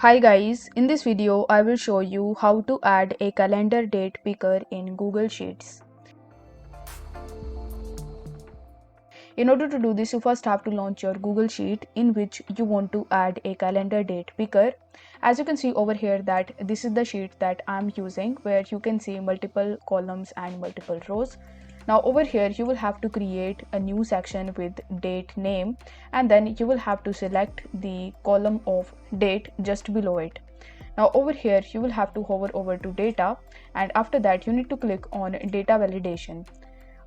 Hi guys, in this video I will show you how to add a calendar date picker in Google Sheets. In order to do this, you first have to launch your Google Sheet in which you want to add a calendar date picker. As you can see over here that this is the sheet that I'm using where you can see multiple columns and multiple rows. Now over here you will have to create a new section with date name, and then you will have to select the column of date just below it. Now over here you will have to hover over to data, and after that you need to click on data validation.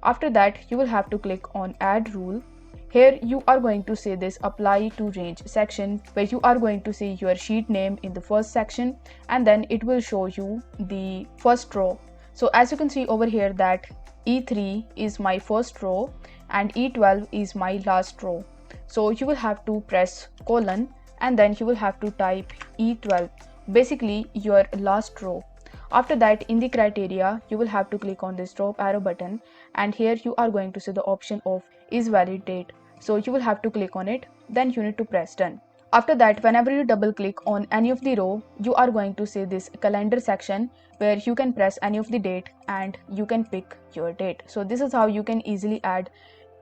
After that you will have to click on add rule. Here you are going to see this apply to range section where you are going to see your sheet name in the first section, and then it will show you the first row. So as you can see over here that E3 is my first row and E12 is my last row. So you will have to press colon and then you will have to type E12, basically your last row. After that, in the criteria, you will have to click on this drop arrow button, and here you are going to see the option of is valid date. So you will have to click on it, then you need to press done. After that, whenever you double click on any of the row, you are going to see this calendar section where you can press any of the date and you can pick your date. So this is how you can easily add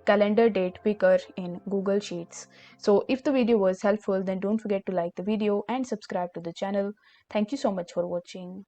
calendar date picker in Google Sheets. So if the video was helpful, then don't forget to like the video and subscribe to the channel. Thank you so much for watching.